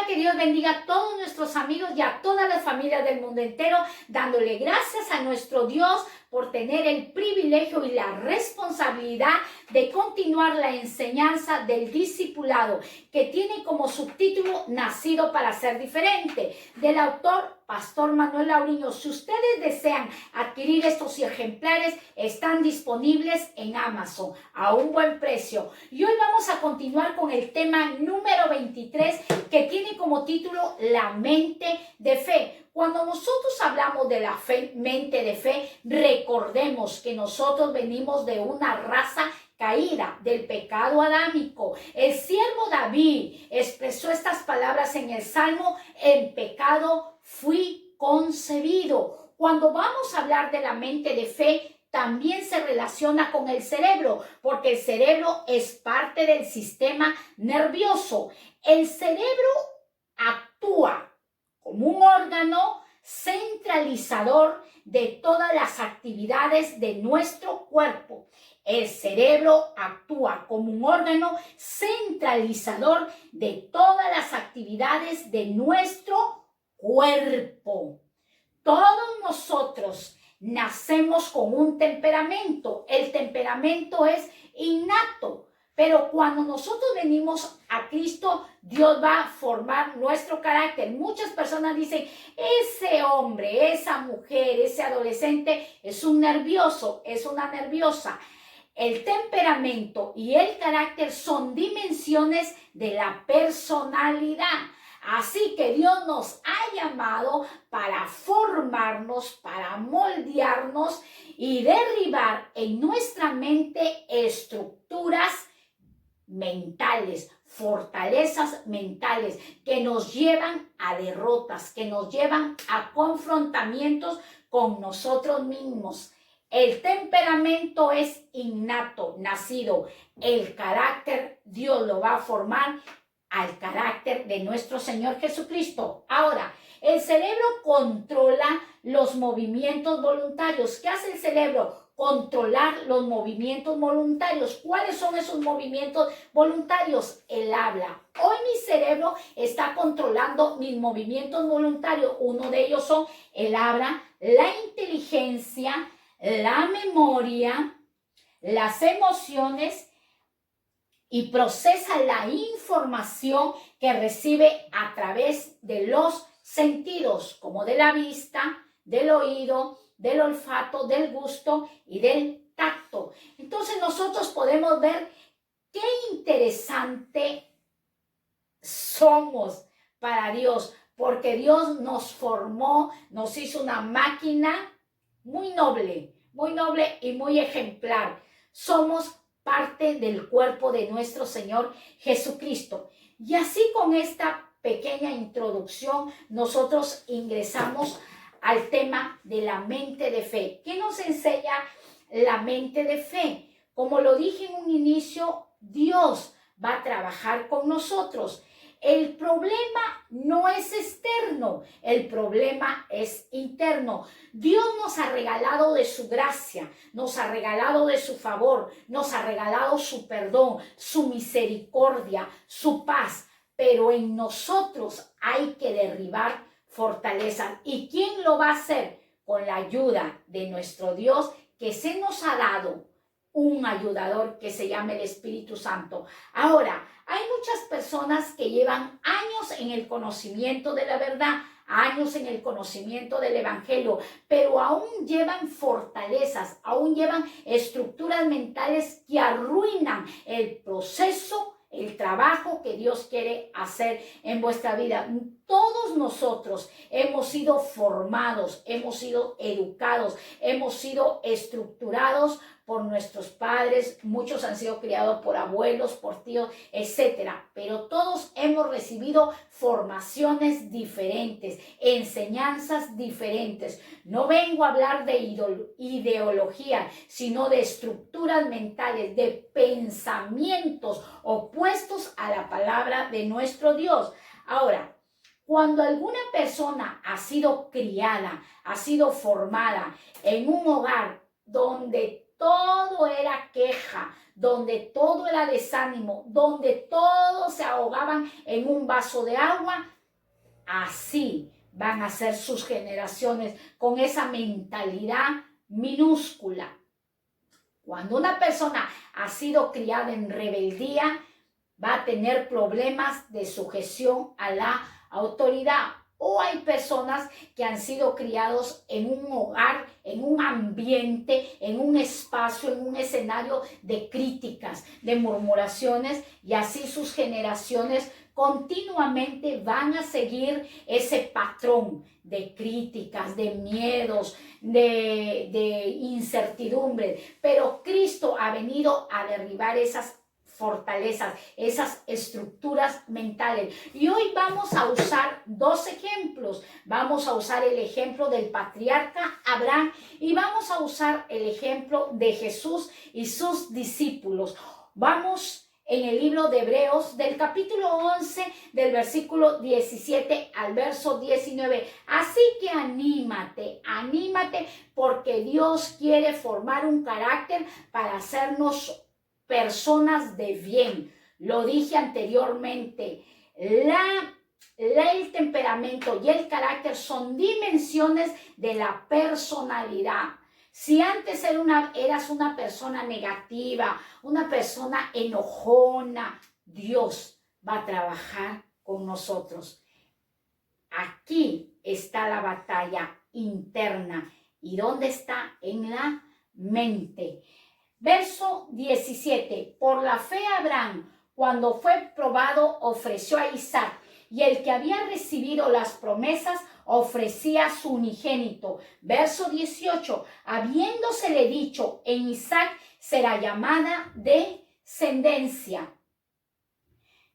que Dios bendiga a todos nuestros amigos y a todas las familias del mundo entero, dándole gracias a nuestro Dios por tener el privilegio y la responsabilidad de continuar la enseñanza del discipulado, que tiene como subtítulo Nacido para ser diferente, del autor Pastor Manuel Lauriño. Si ustedes desean adquirir estos ejemplares, están disponibles en Amazon a un buen precio. Y hoy vamos a continuar con el tema número 23, que tiene como título La mente de fe. Cuando nosotros hablamos de la mente de fe, recordemos que nosotros venimos de una raza caída, del pecado adámico. El siervo David expresó estas palabras en el Salmo: en pecado fui concebido. Cuando vamos a hablar de la mente de fe, también se relaciona con el cerebro, porque el cerebro es parte del sistema nervioso. El cerebro actúa como un órgano centralizador de todas las actividades de nuestro cuerpo. El cerebro actúa como un órgano centralizador de todas las actividades de nuestro cuerpo. Todos nosotros nacemos con un temperamento. El temperamento es innato. Pero cuando nosotros venimos a Cristo, Dios va a formar nuestro carácter. Muchas personas dicen: ese hombre, esa mujer, ese adolescente es un nervioso, es una nerviosa. El temperamento y el carácter son dimensiones de la personalidad. Así que Dios nos ha llamado para formarnos, para moldearnos y derribar en nuestra mente estructuras mentales, fortalezas mentales que nos llevan a derrotas, que nos llevan a confrontamientos con nosotros mismos. El temperamento es innato, nacido. El carácter Dios lo va a formar al carácter de nuestro Señor Jesucristo. Ahora, el cerebro controla los movimientos voluntarios. ¿Qué hace el cerebro? Controlar los movimientos voluntarios. ¿Cuáles son esos movimientos voluntarios? El habla. Hoy mi cerebro está controlando mis movimientos voluntarios. Uno de ellos son el habla, la inteligencia, la memoria, las emociones, y procesa la información que recibe a través de los sentidos, como de la vista, del oído, del olfato, del gusto y del tacto. Entonces nosotros podemos ver qué interesante somos para Dios, porque Dios nos formó, nos hizo una máquina muy noble y muy ejemplar. Somos parte del cuerpo de nuestro Señor Jesucristo. Y así, con esta pequeña introducción, nosotros ingresamos al tema de la mente de fe. ¿Qué nos enseña la mente de fe? Como lo dije en un inicio, Dios va a trabajar con nosotros. El problema no es externo, el problema es interno. Dios nos ha regalado de su gracia, nos ha regalado de su favor, nos ha regalado su perdón, su misericordia, su paz. Pero en nosotros hay que derribar fortalezas. ¿Y quién lo va a hacer? Con la ayuda de nuestro Dios, que se nos ha dado un ayudador que se llama el Espíritu Santo. Ahora, hay muchas personas que llevan años en el conocimiento de la verdad, años en el conocimiento del Evangelio, pero aún llevan fortalezas, aún llevan estructuras mentales que arruinan el proceso, el trabajo que Dios quiere hacer en vuestra vida. Todos nosotros hemos sido formados, hemos sido educados, hemos sido estructurados por nuestros padres. Muchos han sido criados por abuelos, por tíos, etcétera. Pero todos hemos recibido formaciones diferentes, enseñanzas diferentes. No vengo a hablar de ideología, sino de estructuras mentales, de pensamientos opuestos a la palabra de nuestro Dios. Ahora, cuando alguna persona ha sido criada, ha sido formada en un hogar donde todo era queja, donde todo era desánimo, donde todos se ahogaban en un vaso de agua, así van a ser sus generaciones, con esa mentalidad minúscula. Cuando una persona ha sido criada en rebeldía, va a tener problemas de sujeción a la autoridad. O hay personas que han sido criados en un hogar, en un ambiente, en un espacio, en un escenario de críticas, de murmuraciones, y así sus generaciones continuamente van a seguir ese patrón de críticas, de miedos, de incertidumbre. Pero Cristo ha venido a derribar esas fortalezas, esas estructuras mentales. Y hoy vamos a usar dos ejemplos. Vamos a usar el ejemplo del patriarca Abraham y vamos a usar el ejemplo de Jesús y sus discípulos. Vamos en el libro de Hebreos del capítulo 11 del versículo 17 al verso 19. Así que anímate porque Dios quiere formar un carácter para hacernos personas de bien. Lo dije anteriormente, el temperamento y el carácter son dimensiones de la personalidad. Si antes eras una persona negativa, una persona enojona, Dios va a trabajar con nosotros. Aquí está la batalla interna. ¿Y dónde está? En la mente. Verso 17, por la fe Abraham, cuando fue probado, ofreció a Isaac, y el que había recibido las promesas ofrecía a su unigénito. Verso 18, habiéndosele dicho, en Isaac será llamada descendencia.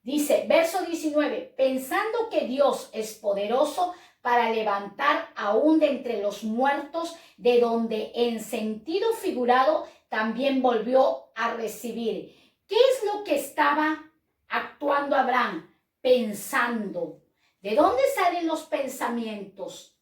Dice, verso 19, pensando que Dios es poderoso para levantar aún de entre los muertos, de donde en sentido figurado también volvió a recibir. ¿Qué es lo que estaba actuando Abraham? Pensando. ¿De dónde salen los pensamientos?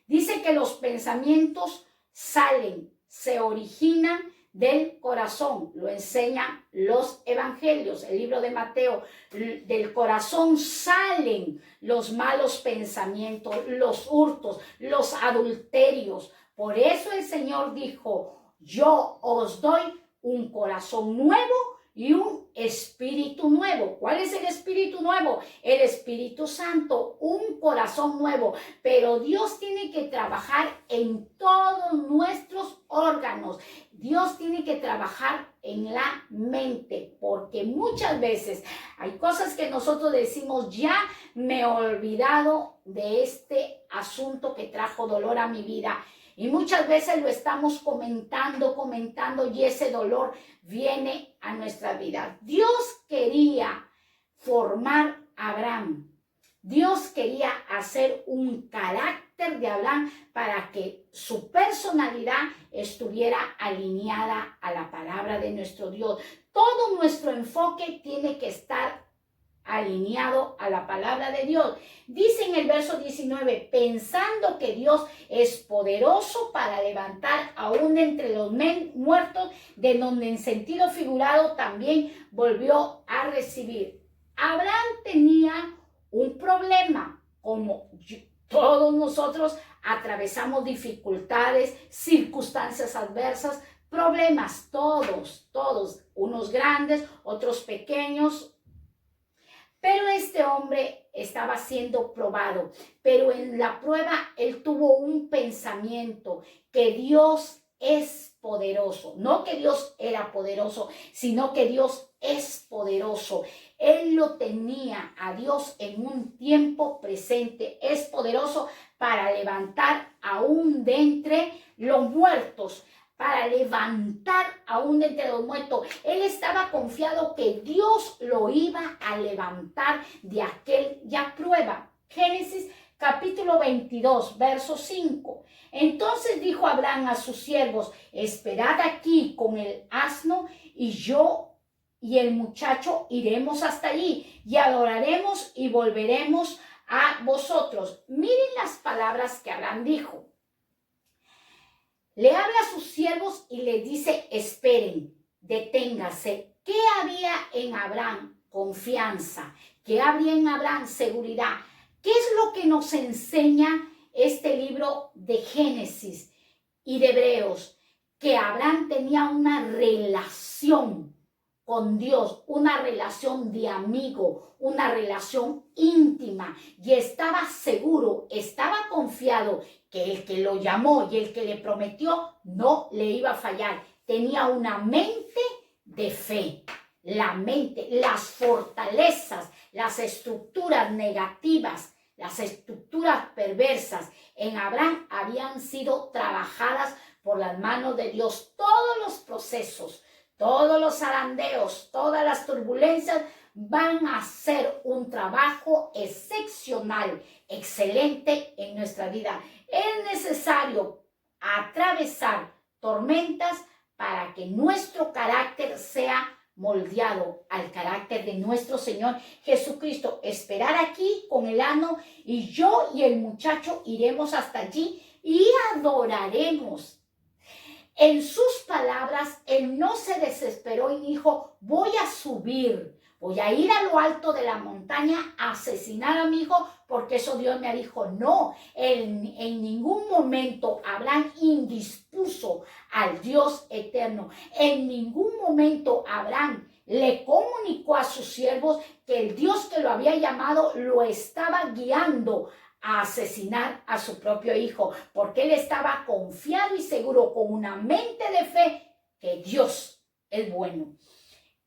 Dice que los pensamientos salen, se originan del corazón. Lo enseñan los evangelios, el libro de Mateo. Del corazón salen los malos pensamientos, los hurtos, los adulterios. Por eso el Señor dijo, yo os doy un corazón nuevo y un espíritu nuevo. ¿Cuál es el espíritu nuevo? El Espíritu Santo, un corazón nuevo. Pero Dios tiene que trabajar en todos nuestros órganos. Dios tiene que trabajar en la mente, porque muchas veces hay cosas que nosotros decimos, ya me he olvidado de este asunto que trajo dolor a mi vida. Y muchas veces lo estamos comentando y ese dolor viene a nuestra vida. Dios quería formar a Abraham. Dios quería hacer un carácter de Abraham para que su personalidad estuviera alineada a la palabra de nuestro Dios. Todo nuestro enfoque tiene que estar alineado a la palabra de Dios. Dice en el verso 19, pensando que Dios es poderoso para levantar aún entre los muertos, de donde en sentido figurado también volvió a recibir. Abraham tenía un problema, como todos nosotros atravesamos dificultades, circunstancias adversas, problemas, todos, unos grandes, otros pequeños. Pero este hombre estaba siendo probado, pero en la prueba él tuvo un pensamiento que Dios es poderoso. No que Dios era poderoso, sino que Dios es poderoso. Él lo tenía a Dios en un tiempo presente. Es poderoso para levantar aún de entre los muertos. Para levantar aún de entre los muertos. Él estaba confiado que Dios lo iba a levantar de aquella prueba. Génesis capítulo 22, verso 5. Entonces dijo Abraham a sus siervos, esperad aquí con el asno y yo y el muchacho iremos hasta allí y adoraremos y volveremos a vosotros. Miren las palabras que Abraham dijo. Le habla a sus siervos y les dice, esperen, deténganse. ¿Qué había en Abraham? Confianza. ¿Qué había en Abraham? Seguridad. ¿Qué es lo que nos enseña este libro de Génesis y de Hebreos? Que Abraham tenía una relación con Dios, una relación de amigo, una relación íntima, y estaba seguro, estaba confiado que el que lo llamó y el que le prometió no le iba a fallar. Tenía una mente de fe. La mente, las fortalezas, las estructuras negativas, las estructuras perversas en Abraham habían sido trabajadas por las manos de Dios. Todos los procesos, todos los zarandeos, todas las turbulencias van a ser un trabajo excepcional, excelente en nuestra vida. Es necesario atravesar tormentas para que nuestro carácter sea moldeado al carácter de nuestro Señor Jesucristo. Esperar aquí con el asno, y yo y el muchacho iremos hasta allí y adoraremos. En sus palabras, él no se desesperó y dijo: voy a subir, voy a ir a lo alto de la montaña a asesinar a mi hijo, porque eso Dios me dijo. No, en ningún momento Abraham indispuso al Dios eterno. En ningún momento Abraham le comunicó a sus siervos que el Dios que lo había llamado lo estaba guiando a asesinar a su propio hijo, porque él estaba confiado y seguro, con una mente de fe, que Dios es bueno.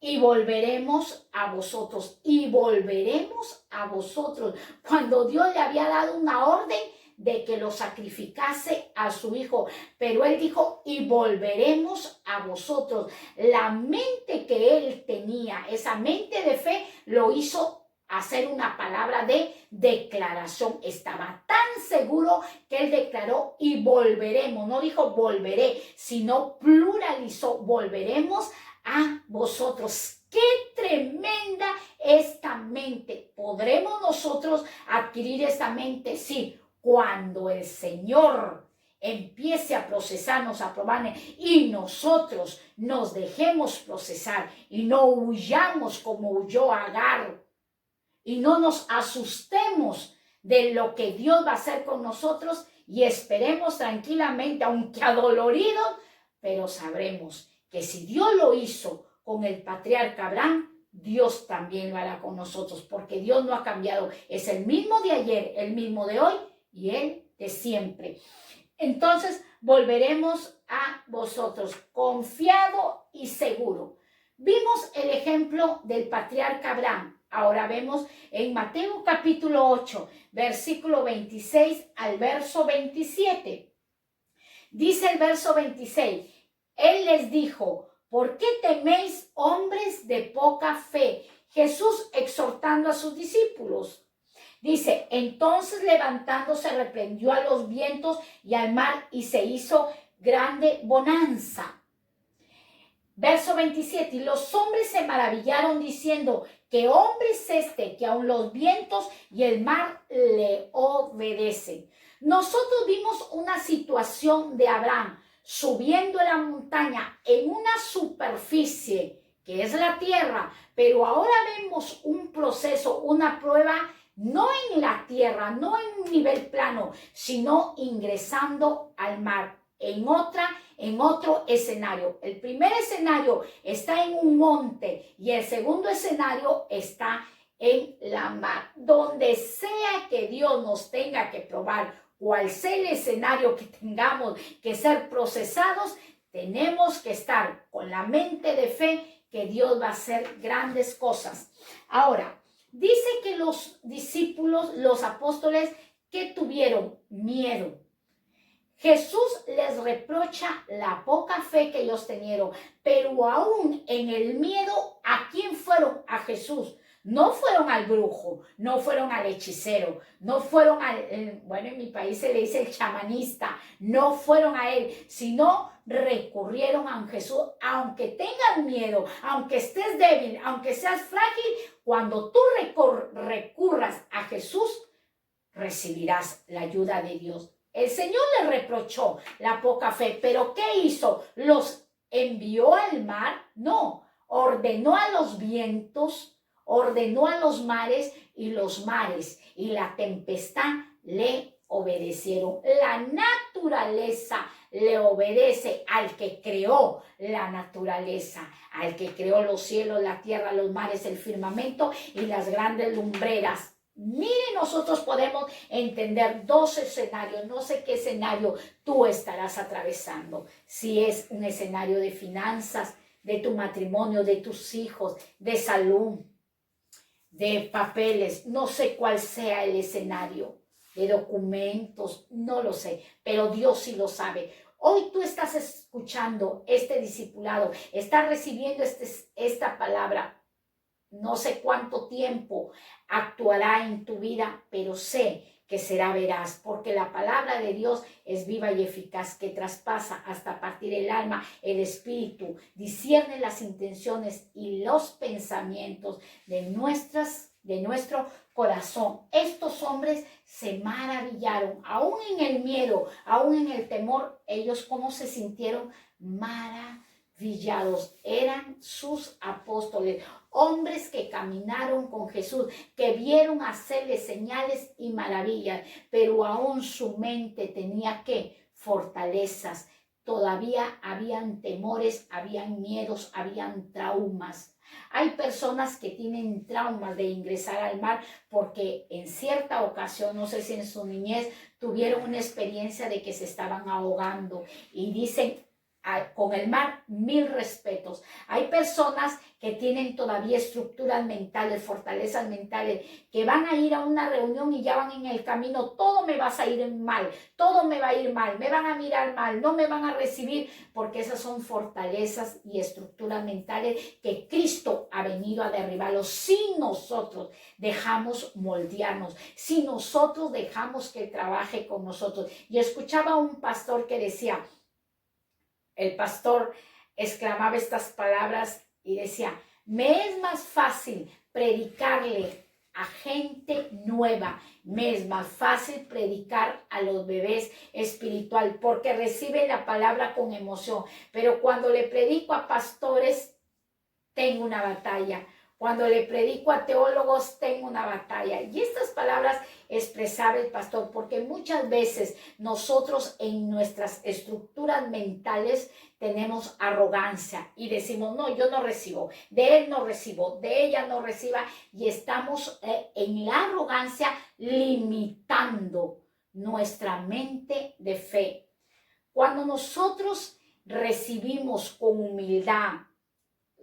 Y volveremos a vosotros, y volveremos a vosotros. Cuando Dios le había dado una orden de que lo sacrificase a su hijo, pero él dijo: y volveremos a vosotros. La mente que él tenía, esa mente de fe, lo hizo hacer una palabra de declaración. Estaba tan seguro que él declaró: y volveremos. No dijo volveré, sino pluralizó: volveremos a vosotros. ¡Qué tremenda esta mente! ¿Podremos nosotros adquirir esta mente? Sí, cuando el Señor empiece a procesarnos, a probarnos, y nosotros nos dejemos procesar y no huyamos como huyó Agar, y no nos asustemos de lo que Dios va a hacer con nosotros, y esperemos tranquilamente, aunque adoloridos, pero sabremos que si Dios lo hizo con el patriarca Abraham, Dios también lo hará con nosotros, porque Dios no ha cambiado. Es el mismo de ayer, el mismo de hoy y el de siempre. Entonces volveremos a vosotros, confiado y seguro. Vimos el ejemplo del patriarca Abraham. Ahora vemos en Mateo capítulo 8, versículo 26 al verso 27. Dice el verso 26, él les dijo: ¿por qué teméis, hombres de poca fe? Jesús exhortando a sus discípulos. Dice: entonces levantándose reprendió a los vientos y al mar, y se hizo grande bonanza. Verso 27, y los hombres se maravillaron diciendo: ¿qué hombre es este que aun los vientos y el mar le obedecen? Nosotros vimos una situación de Abraham subiendo la montaña en una superficie que es la tierra, pero ahora vemos un proceso, una prueba, no en la tierra, no en un nivel plano, sino ingresando al mar, en otro escenario. El primer escenario está en un monte y el segundo escenario está en la mar. Donde sea que Dios nos tenga que probar, cual sea el escenario que tengamos que ser procesados, tenemos que estar con la mente de fe que Dios va a hacer grandes cosas. Ahora, dice que los discípulos, los apóstoles, que tuvieron miedo. Jesús les reprocha la poca fe que ellos tenieron, pero aún en el miedo, ¿a quién fueron? A Jesús. No fueron al brujo, no fueron al hechicero, no fueron bueno, en mi país se le dice el chamanista, no fueron a él, sino recurrieron a Jesús. Aunque tengas miedo, aunque estés débil, aunque seas frágil, cuando tú recurras a Jesús, recibirás la ayuda de Dios. El Señor le reprochó la poca fe, pero ¿qué hizo? ¿Los envió al mar? No, ordenó a los vientos, ordenó a los mares y los mares y la tempestad le obedecieron. La naturaleza le obedece al que creó la naturaleza, al que creó los cielos, la tierra, los mares, el firmamento y las grandes lumbreras. Miren, nosotros podemos entender dos escenarios. No sé qué escenario tú estarás atravesando. Si es un escenario de finanzas, de tu matrimonio, de tus hijos, de salud, de papeles, no sé cuál sea el escenario, de documentos, no lo sé, pero Dios sí lo sabe. Hoy tú estás escuchando este discipulado, estás recibiendo esta palabra. No sé cuánto tiempo actuará en tu vida, pero sé que será veraz, porque la palabra de Dios es viva y eficaz, que traspasa hasta partir el alma, el espíritu, discierne las intenciones y los pensamientos de nuestro corazón. Estos hombres se maravillaron, aún en el miedo, aún en el temor, ellos cómo se sintieron maravillados. Eran sus apóstoles, hombres que caminaron con Jesús, que vieron hacerle señales y maravillas, pero aún su mente tenía que fortalezas. Todavía habían temores, habían miedos, habían traumas. Hay personas que tienen traumas de ingresar al mar porque en cierta ocasión, no sé si en su niñez, tuvieron una experiencia de que se estaban ahogando y dicen, con el mar, 1000 respetos. Hay personas que tienen todavía estructuras mentales, fortalezas mentales, que van a ir a una reunión y ya van en el camino, todo me va a ir mal, todo me va a ir mal, me van a mirar mal, no me van a recibir, porque esas son fortalezas y estructuras mentales que Cristo ha venido a derribarlos. Si nosotros dejamos moldearnos, si nosotros dejamos que trabaje con nosotros. Y escuchaba a un pastor que decía, el pastor exclamaba estas palabras y decía, me es más fácil predicarle a gente nueva, me es más fácil predicar a los bebés espiritual porque reciben la palabra con emoción, pero cuando le predico a pastores tengo una batalla. Cuando le predico a teólogos, tengo una batalla. Y estas palabras expresaba el pastor, porque muchas veces nosotros en nuestras estructuras mentales tenemos arrogancia y decimos, no, yo no recibo, de él no recibo, de ella no reciba, y estamos en la arrogancia limitando nuestra mente de fe. Cuando nosotros recibimos con humildad,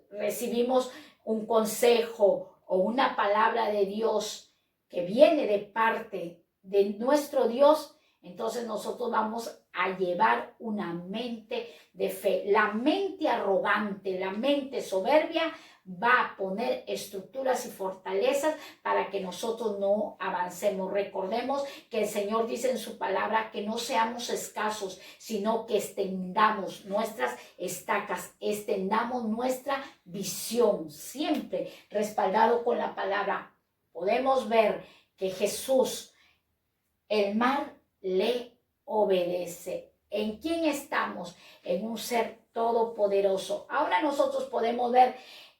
recibimos un consejo o una palabra de Dios que viene de parte de nuestro Dios, entonces nosotros vamos a llevar una mente de fe. La mente arrogante, la mente soberbia va a poner estructuras y fortalezas para que nosotros no avancemos. Recordemos que el Señor dice en su palabra que no seamos escasos, sino que extendamos nuestras estacas, extendamos nuestra visión, siempre respaldado con la palabra. Podemos ver que Jesús, el mar le obedece. ¿En quién estamos? En un ser todopoderoso. Ahora nosotros podemos ver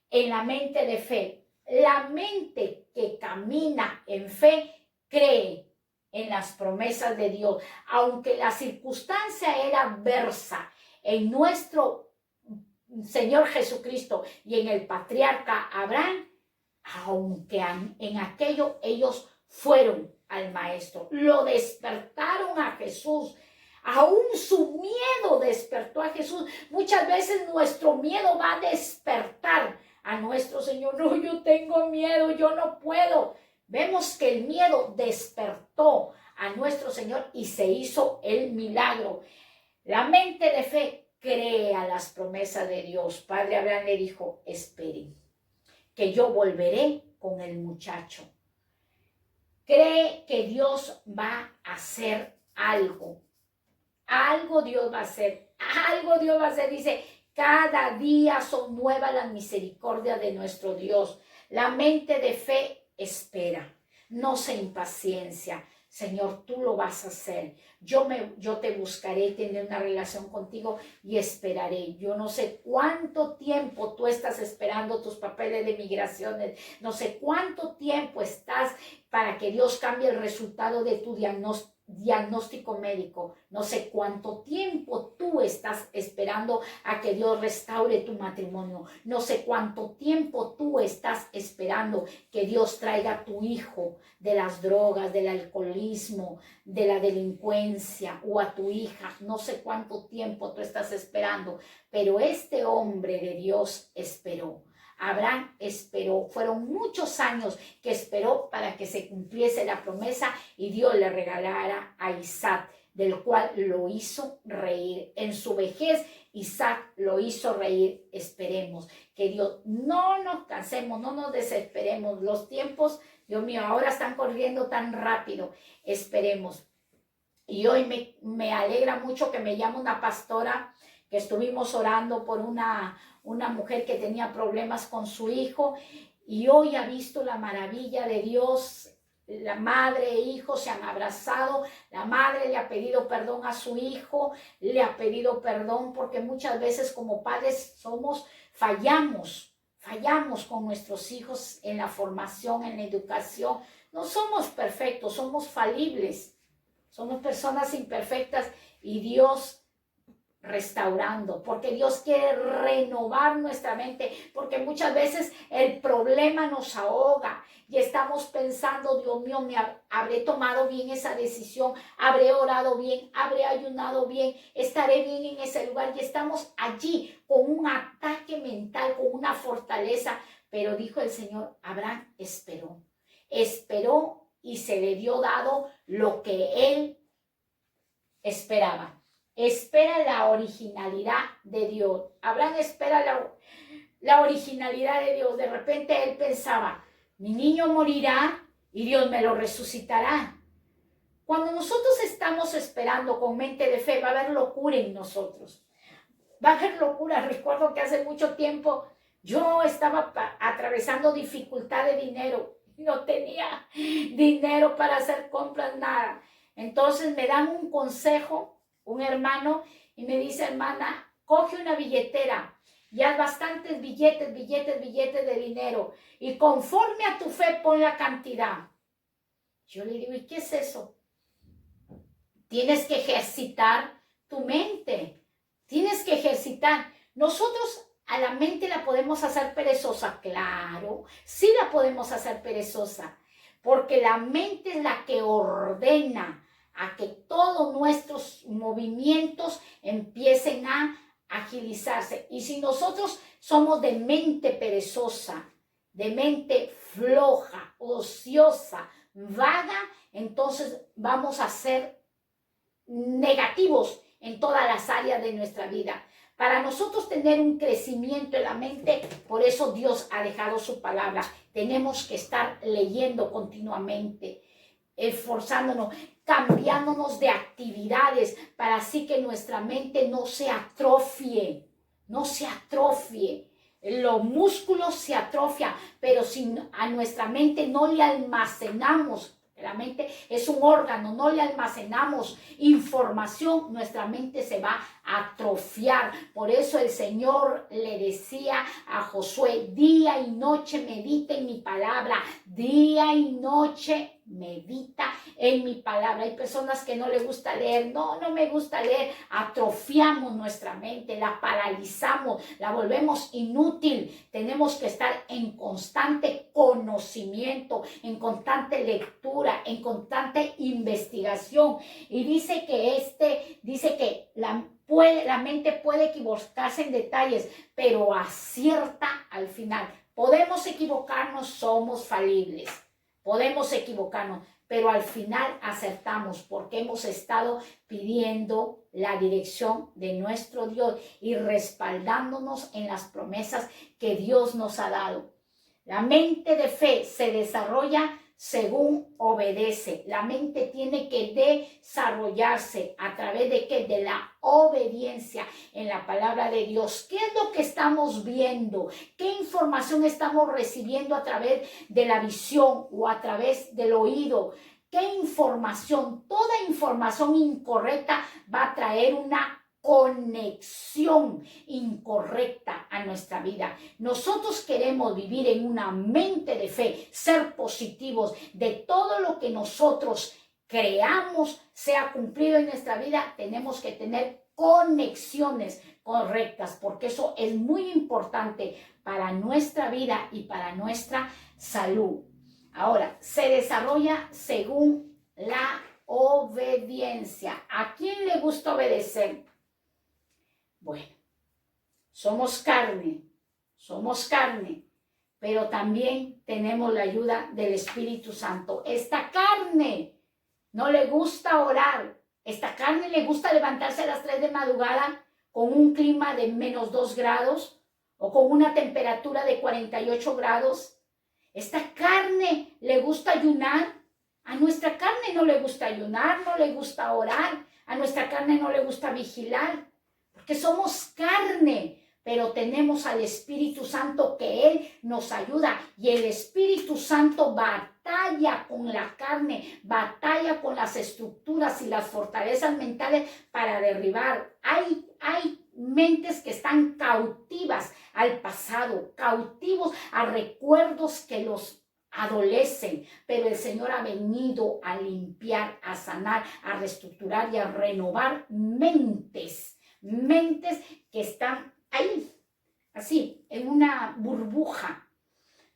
en la mente de fe. La mente que camina en fe cree en las promesas de Dios. Aunque la circunstancia era adversa en nuestro Señor Jesucristo y en el patriarca Abraham, aunque en aquello ellos fueron al maestro, lo despertaron a Jesús. Aún su miedo despertó a Jesús. Muchas veces nuestro miedo va a despertar a nuestro Señor. No, yo tengo miedo, yo no puedo. Vemos que el miedo despertó a nuestro Señor y se hizo el milagro. La mente de fe cree a las promesas de Dios. Padre Abraham le dijo, esperen, que yo volveré con el muchacho. Cree que Dios va a hacer algo. Algo Dios va a hacer. Algo Dios va a hacer. Dice, cada día son nuevas las misericordias de nuestro Dios. La mente de fe espera, no se impaciencia, Señor, tú lo vas a hacer. Yo te buscaré, tendré una relación contigo y esperaré. Yo no sé cuánto tiempo tú estás esperando tus papeles de migraciones. No sé cuánto tiempo estás para que Dios cambie el resultado de tu diagnóstico médico. No sé cuánto tiempo tú estás esperando a que Dios restaure tu matrimonio. No sé cuánto tiempo tú estás esperando que Dios traiga a tu hijo de las drogas, del alcoholismo, de la delincuencia, o a tu hija. No sé cuánto tiempo tú estás esperando, pero este hombre de Dios esperó. Abraham esperó, fueron muchos años que esperó para que se cumpliese la promesa y Dios le regalara a Isaac, del cual lo hizo reír. En su vejez, Isaac lo hizo reír. Esperemos que Dios, no nos cansemos, no nos desesperemos. Los tiempos, Dios mío, ahora están corriendo tan rápido. Esperemos. Y hoy me alegra mucho que me llame una pastora, que estuvimos orando por una mujer que tenía problemas con su hijo, y hoy ha visto la maravilla de Dios. La madre e hijo se han abrazado, la madre le ha pedido perdón a su hijo, le ha pedido perdón porque muchas veces como padres fallamos con nuestros hijos en la formación, en la educación. No somos perfectos, somos falibles, somos personas imperfectas, y Dios restaurando, porque Dios quiere renovar nuestra mente, porque muchas veces el problema nos ahoga y estamos pensando, Dios mío, habré tomado bien esa decisión, habré orado bien, habré ayunado bien, estaré bien en ese lugar, y estamos allí con un ataque mental, con una fortaleza. Pero dijo el Señor, Abraham esperó y se le dio dado lo que él esperaba. Espera la originalidad de Dios. Abraham espera la originalidad de Dios. De repente él pensaba, mi niño morirá y Dios me lo resucitará. Cuando nosotros estamos esperando con mente de fe, va a haber locura en nosotros. Va a haber locura. Recuerdo que hace mucho tiempo yo estaba atravesando dificultad de dinero. No tenía dinero para hacer compras, nada. Entonces me dan un consejo, un hermano, y me dice, hermana, coge una billetera y haz bastantes billetes de dinero, y conforme a tu fe pon la cantidad. Yo le digo, ¿y qué es eso? Tienes que ejercitar tu mente, tienes que ejercitar. Nosotros a la mente la podemos hacer perezosa, claro, sí la podemos hacer perezosa, porque la mente es la que ordena a que todos nuestros movimientos empiecen a agilizarse. Y si nosotros somos de mente perezosa, de mente floja, ociosa, vaga, entonces vamos a ser negativos en todas las áreas de nuestra vida. Para nosotros tener un crecimiento en la mente, por eso Dios ha dejado su palabra. Tenemos que estar leyendo continuamente, esforzándonos, cambiándonos de actividades, para así que nuestra mente no se atrofie, Los músculos se atrofian, pero si a nuestra mente no le almacenamos, la mente es un órgano, no le almacenamos información, nuestra mente se va a atrofiar. Por eso el Señor le decía a Josué, día y noche medita en mi palabra, día y noche medita en mi palabra. Hay personas que no les gusta leer, no me gusta leer, atrofiamos nuestra mente, la paralizamos, la volvemos inútil. Tenemos que estar en constante conocimiento, en constante lectura, en constante investigación. Y dice que la mente puede equivocarse en detalles, pero acierta al final. Podemos equivocarnos, somos falibles. Podemos equivocarnos, pero al final acertamos, porque hemos estado pidiendo la dirección de nuestro Dios y respaldándonos en las promesas que Dios nos ha dado. La mente de fe se desarrolla según obedece. La mente tiene que desarrollarse a través de ¿qué? De la obediencia en la palabra de Dios. ¿Qué es lo que estamos viendo? ¿Qué información estamos recibiendo a través de la visión o a través del oído? ¿Qué información? Toda información incorrecta va a traer una conexión incorrecta a nuestra vida. Nosotros queremos vivir en una mente de fe, ser positivos, de todo lo que nosotros creamos sea cumplido en nuestra vida. Tenemos que tener conexiones correctas, porque eso es muy importante para nuestra vida y para nuestra salud. Ahora, se desarrolla según la obediencia. ¿A quién le gusta obedecer? Bueno, somos carne, pero también tenemos la ayuda del Espíritu Santo. Esta carne no le gusta orar, esta carne le gusta levantarse a las 3 de madrugada con un clima de -2 grados o con una temperatura de 48 grados. Esta carne le gusta ayunar. A nuestra carne no le gusta ayunar, no le gusta orar, a nuestra carne no le gusta vigilar, porque somos carne, pero tenemos al Espíritu Santo que Él nos ayuda, y el Espíritu Santo batalla con la carne, batalla con las estructuras y las fortalezas mentales para derribar. Hay mentes que están cautivas al pasado, cautivos a recuerdos que los adolecen, pero el Señor ha venido a limpiar, a sanar, a reestructurar y a renovar mentes que están ahí, así, en una burbuja.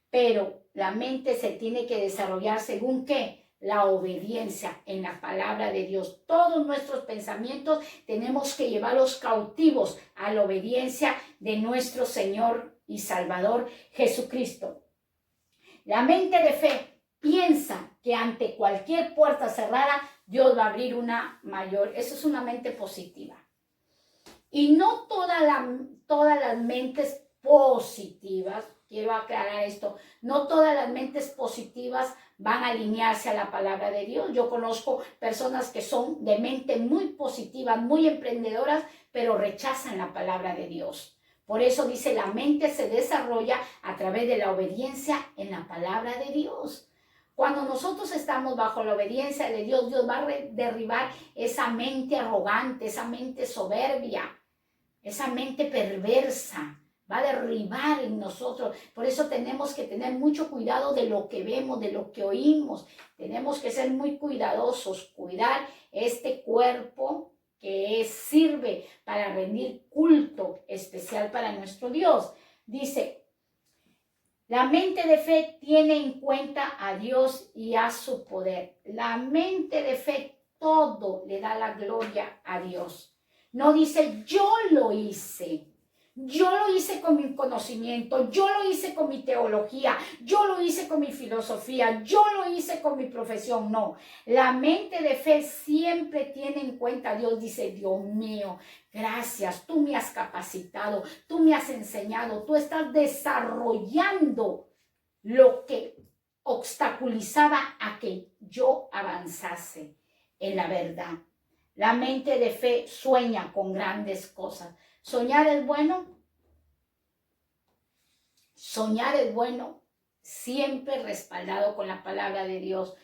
Pero la mente se tiene que desarrollar según ¿qué? La obediencia en la palabra de Dios. Todos nuestros pensamientos tenemos que llevarlos cautivos a la obediencia de nuestro Señor y Salvador Jesucristo. La mente de fe piensa que ante cualquier puerta cerrada, Dios va a abrir una mayor. Eso es una mente positiva. Y no todas las mentes positivas, quiero aclarar esto, no todas las mentes positivas van a alinearse a la palabra de Dios. Yo conozco personas que son de mente muy positiva, muy emprendedoras, pero rechazan la palabra de Dios. Por eso dice, la mente se desarrolla a través de la obediencia en la palabra de Dios. Cuando nosotros estamos bajo la obediencia de Dios, Dios va a derribar esa mente arrogante, esa mente soberbia, esa mente perversa. Va a derribar en nosotros. Por eso tenemos que tener mucho cuidado de lo que vemos, de lo que oímos. Tenemos que ser muy cuidadosos, cuidar este cuerpo que sirve para rendir culto especial para nuestro Dios. Dice, la mente de fe tiene en cuenta a Dios y a su poder. La mente de fe todo le da la gloria a Dios. No dice, yo lo hice con mi conocimiento, yo lo hice con mi teología, yo lo hice con mi filosofía, yo lo hice con mi profesión. No, la mente de fe siempre tiene en cuenta a Dios. Dice, Dios mío, gracias, tú me has capacitado, tú me has enseñado, tú estás desarrollando lo que obstaculizaba a que yo avanzase en la verdad. La mente de fe sueña con grandes cosas. ¿Soñar es bueno? Soñar es bueno, siempre respaldado con la palabra de Dios.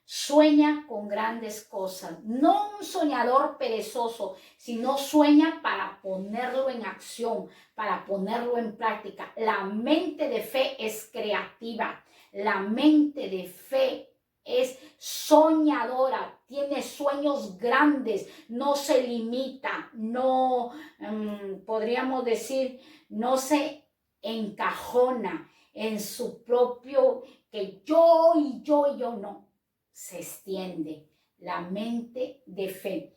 Sueña con grandes cosas. No un soñador perezoso, sino sueña para ponerlo en acción, para ponerlo en práctica. La mente de fe es creativa. La mente de fe es soñadora, tiene sueños grandes, no se limita, no, podríamos decir, no se encajona en su propio, que yo y yo y yo, no, se extiende. La mente de fe.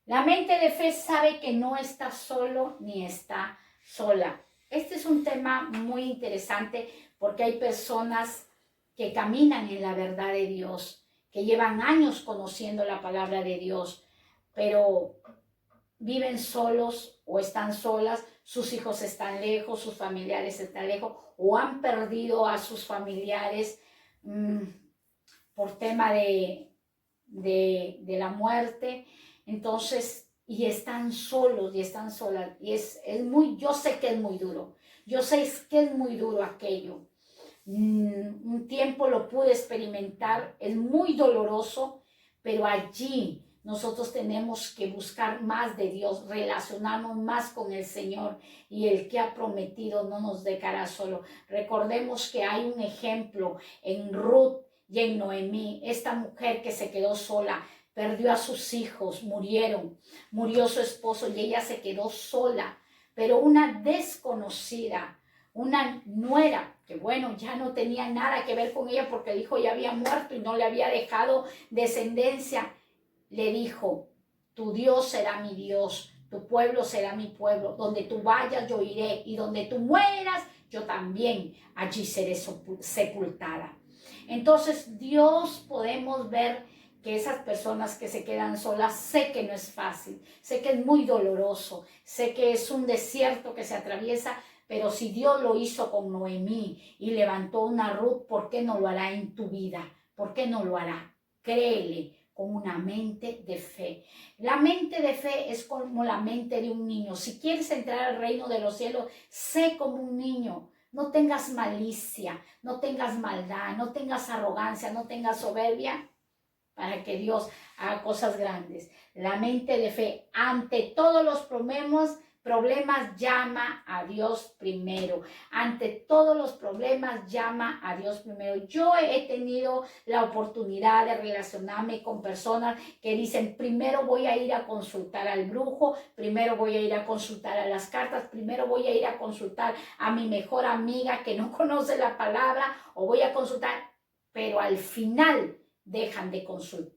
La mente de fe sabe que no está solo ni está sola. Este es un tema muy interesante porque hay personas que caminan en la verdad de Dios, que llevan años conociendo la palabra de Dios, pero viven solos o están solas, sus hijos están lejos, sus familiares están lejos, o han perdido a sus familiares por tema de la muerte. Entonces, y están solos y están solas, y es muy, yo sé que es muy duro, yo sé que es muy duro aquello, Un tiempo lo pude experimentar, es muy doloroso, pero allí nosotros tenemos que buscar más de Dios, relacionarnos más con el Señor, y el que ha prometido no nos dejará solo. Recordemos que hay un ejemplo en Ruth y en Noemí, esta mujer que se quedó sola, perdió a sus hijos, murió su esposo y ella se quedó sola, pero una desconocida, una nuera, que bueno, ya no tenía nada que ver con ella porque el hijo ya había muerto y no le había dejado descendencia, le dijo: tu Dios será mi Dios, tu pueblo será mi pueblo, donde tú vayas yo iré, y donde tú mueras yo también allí seré sepultada. Entonces Dios, podemos ver que esas personas que se quedan solas, sé que no es fácil, sé que es muy doloroso, sé que es un desierto que se atraviesa, pero si Dios lo hizo con Noemí y levantó una Ruth, ¿por qué no lo hará en tu vida? ¿Por qué no lo hará? Créele, con una mente de fe. La mente de fe es como la mente de un niño. Si quieres entrar al reino de los cielos, sé como un niño. No tengas malicia, no tengas maldad, no tengas arrogancia, no tengas soberbia, para que Dios haga cosas grandes. La mente de fe, ante todos los problemas llama a Dios primero. Ante todos los problemas llama a Dios primero. Yo he tenido la oportunidad de relacionarme con personas que dicen: primero voy a ir a consultar al brujo, primero voy a ir a consultar a las cartas, primero voy a ir a consultar a mi mejor amiga que no conoce la palabra, o voy a consultar, pero al final dejan de consultar.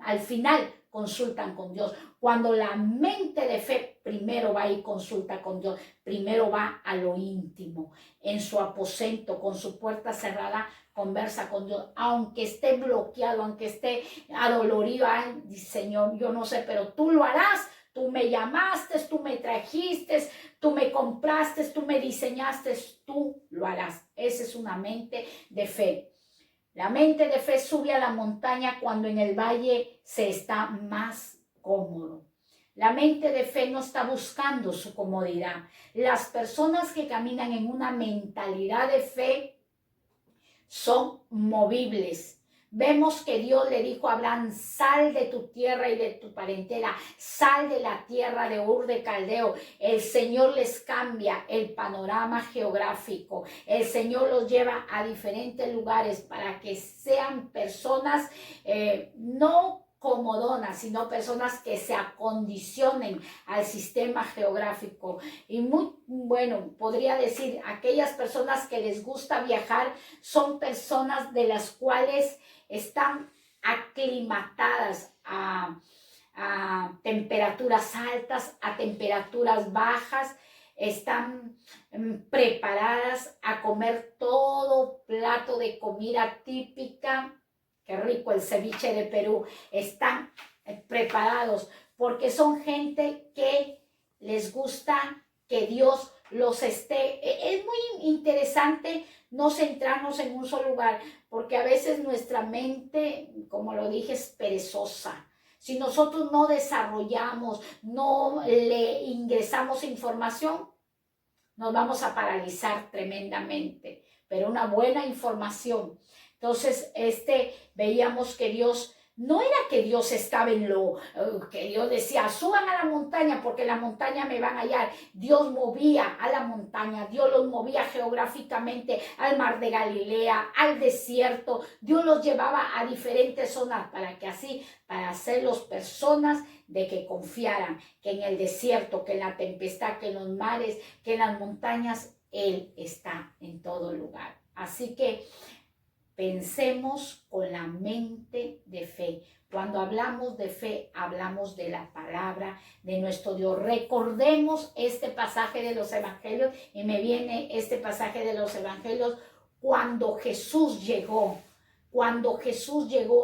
Al final consultan con Dios. Cuando la mente de fe primero va y consulta con Dios, primero va a lo íntimo, en su aposento, con su puerta cerrada, conversa con Dios, aunque esté bloqueado, aunque esté adolorido. Ay, Señor, yo no sé, pero tú lo harás. Tú me llamaste, tú me trajiste, tú me compraste, tú me diseñaste, tú lo harás. Esa es una mente de fe. La mente de fe sube a la montaña cuando en el valle se está más cómodo. La mente de fe no está buscando su comodidad. Las personas que caminan en una mentalidad de fe son movibles. Vemos que Dios le dijo a Abraham: sal de tu tierra y de tu parentela, sal de la tierra de Ur de Caldeo. El Señor les cambia el panorama geográfico. El Señor los lleva a diferentes lugares para que sean personas no comodonas, sino personas que se acondicionen al sistema geográfico. Y muy bueno, podría decir, aquellas personas que les gusta viajar son personas de las cuales están aclimatadas a temperaturas altas, a temperaturas bajas, están preparadas a comer todo plato de comida típica. Qué rico el ceviche de Perú. Están preparados porque son gente que les gusta que Dios los esté. Es muy interesante no centrarnos en un solo lugar, porque a veces nuestra mente, como lo dije, es perezosa. Si nosotros no desarrollamos, no le ingresamos información, nos vamos a paralizar tremendamente. Pero una buena información. Entonces, veíamos que Dios, no era que Dios estaba que Dios decía: suban a la montaña porque la montaña me van a hallar. Dios movía a la montaña, Dios los movía geográficamente al mar de Galilea, al desierto. Dios los llevaba a diferentes zonas para hacerlos personas de que confiaran que en el desierto, que en la tempestad, que en los mares, que en las montañas, Él está en todo lugar. Así que pensemos con la mente de fe. Cuando hablamos de fe, hablamos de la palabra de nuestro Dios. Recordemos este pasaje de los evangelios, y me viene este pasaje de los evangelios cuando Jesús llegó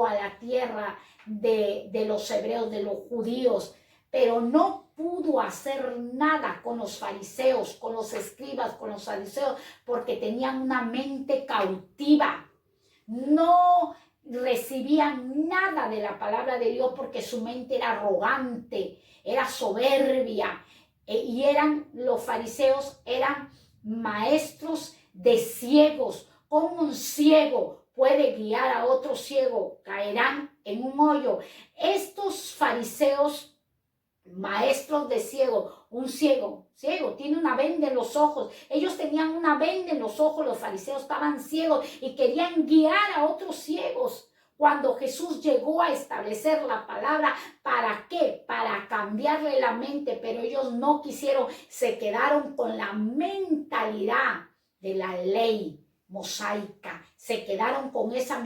a la tierra de los hebreos, de los judíos, pero no pudo hacer nada con los fariseos, con los escribas, con los saduceos, porque tenían una mente cautiva. No recibían nada de la palabra de Dios porque su mente era arrogante, era soberbia, y los fariseos eran maestros de ciegos, ¿Cómo un ciego puede guiar a otro ciego? Caerán en un hoyo. Estos fariseos, maestros de ciego, un ciego tiene una venda en los ojos. Ellos tenían una venda en los ojos, los fariseos estaban ciegos y querían guiar a otros ciegos. Cuando Jesús llegó a establecer la palabra, ¿para qué? Para cambiarle la mente, pero ellos no quisieron, se quedaron con la mentalidad de la ley mosaica, se quedaron con esa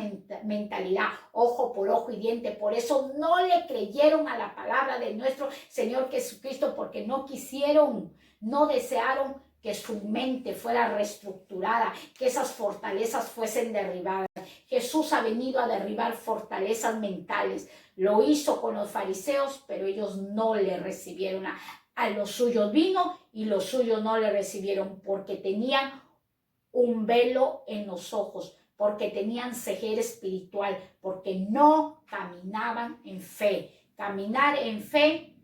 mentalidad, ojo por ojo y diente. Por eso no le creyeron a la palabra de nuestro Señor Jesucristo, porque no quisieron, no desearon que su mente fuera reestructurada, que esas fortalezas fuesen derribadas. Jesús ha venido a derribar fortalezas mentales. Lo hizo con los fariseos, pero ellos no le recibieron. A los suyos vino y los suyos no le recibieron, porque tenían un velo en los ojos, porque tenían ceguera espiritual, porque no caminaban en fe. Caminar en fe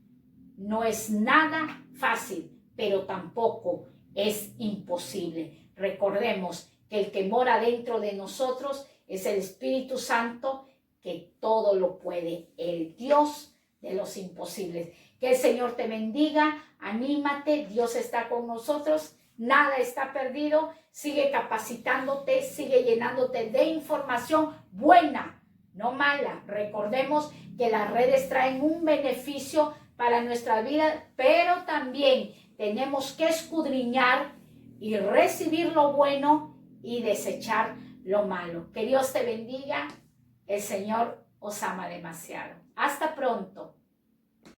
no es nada fácil, pero tampoco es imposible. Recordemos que el que mora dentro de nosotros es el Espíritu Santo, que todo lo puede, el Dios de los imposibles. Que el Señor te bendiga, anímate, Dios está con nosotros, nada está perdido, sigue capacitándote, sigue llenándote de información buena, no mala. Recordemos que las redes traen un beneficio para nuestra vida, pero también tenemos que escudriñar y recibir lo bueno y desechar lo malo. Que Dios te bendiga, el Señor os ama demasiado. Hasta pronto.